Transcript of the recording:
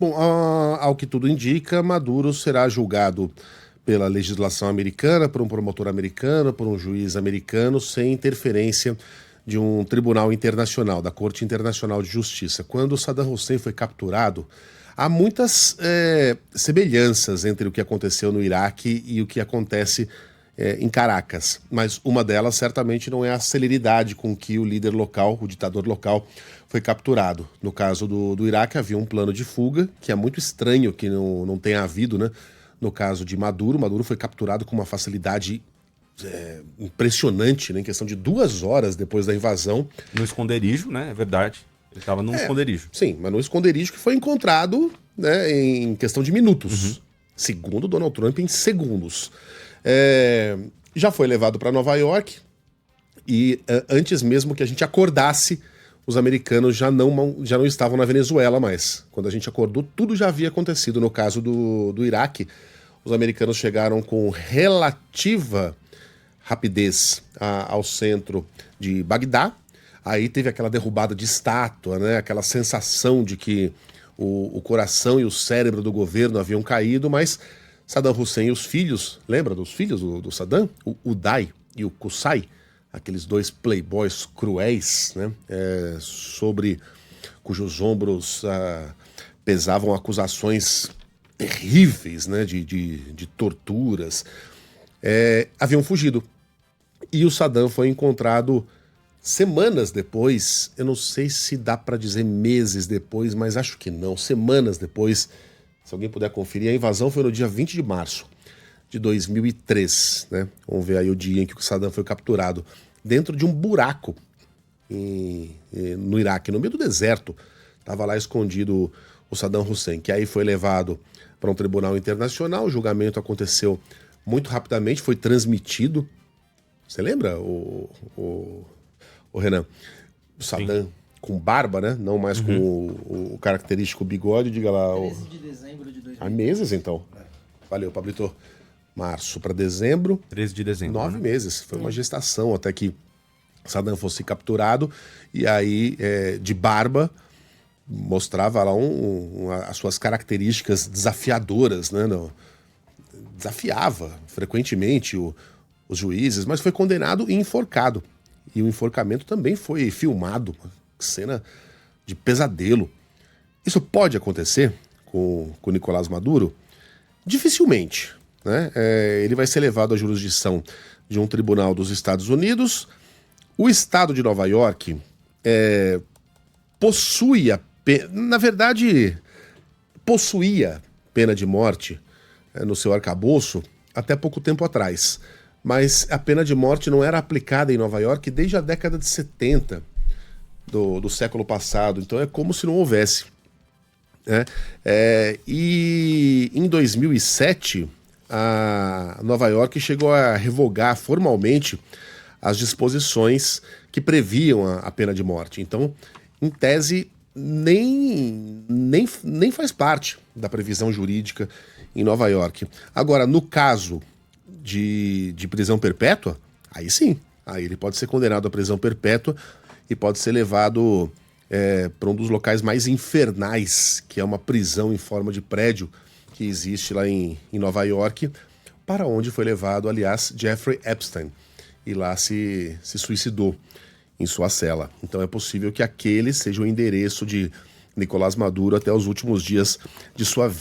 Bom, ao que tudo indica, Maduro será julgado pela legislação americana, por um promotor americano, por um juiz americano, sem interferência de um tribunal internacional, da Corte Internacional de Justiça. Quando Saddam Hussein foi capturado, há muitas semelhanças entre o que aconteceu no Iraque e o que acontece em Caracas, mas uma delas certamente não é a celeridade com que o líder local, o ditador local, foi capturado. No caso do Iraque havia um plano de fuga, que é muito estranho que não tenha havido, né? No caso de Maduro foi capturado com uma facilidade impressionante, né? Em questão de 2 horas depois da invasão. No esconderijo, né? É verdade. Ele estava num esconderijo. Sim, mas no esconderijo que foi encontrado, né, em questão de minutos. Segundo Donald Trump, em segundos. Já foi levado para Nova York e antes mesmo que a gente acordasse, os americanos já não estavam na Venezuela mais. Quando a gente acordou, tudo já havia acontecido. No caso do Iraque, os americanos chegaram com relativa rapidez ao centro de Bagdá. Aí teve aquela derrubada de estátua, né? Aquela sensação de que o coração e o cérebro do governo haviam caído, mas Saddam Hussein e os filhos, lembra dos filhos do Saddam? O Uday e o Qusay, aqueles 2 playboys cruéis, né? Sobre cujos ombros pesavam acusações terríveis, né? de torturas, haviam fugido. E o Saddam foi encontrado semanas depois, eu não sei se dá para dizer meses depois, mas acho que não, semanas depois. Se alguém puder conferir, a invasão foi no dia 20 de março de 2003, né? Vamos ver aí o dia em que o Saddam foi capturado, dentro de um buraco no Iraque, no meio do deserto. Estava lá escondido o Saddam Hussein, que aí foi levado para um tribunal internacional. O julgamento aconteceu muito rapidamente, foi transmitido. Você lembra, o Renan? O Saddam... Sim. Com barba, né? Não mais com o característico bigode, diga lá. 13 de dezembro de 2000. Há meses, então. Valeu, Pablito. Março para dezembro. 13 de dezembro. 9 meses. Foi uma gestação até que Saddam fosse capturado. E aí, de barba, mostrava lá as suas características desafiadoras, né? Desafiava frequentemente os juízes, mas foi condenado e enforcado. E o enforcamento também foi filmado. Cena de pesadelo. Isso pode acontecer com Nicolás Maduro? Dificilmente, né? Ele vai ser levado à jurisdição de um tribunal dos Estados Unidos. O estado de Nova York possuía pena de morte no seu arcabouço até pouco tempo atrás. Mas a pena de morte não era aplicada em Nova York desde a década de 70 do século passado, então é como se não houvesse, né? E em 2007, a Nova York chegou a revogar formalmente as disposições que previam a pena de morte. Então, em tese, nem faz parte da previsão jurídica em Nova York. Agora, no caso de prisão perpétua, aí sim, aí ele pode ser condenado à prisão perpétua e pode ser levado para um dos locais mais infernais, que é uma prisão em forma de prédio que existe lá em Nova York, para onde foi levado, aliás, Jeffrey Epstein, e lá se suicidou em sua cela. Então é possível que aquele seja o endereço de Nicolás Maduro até os últimos dias de sua vida.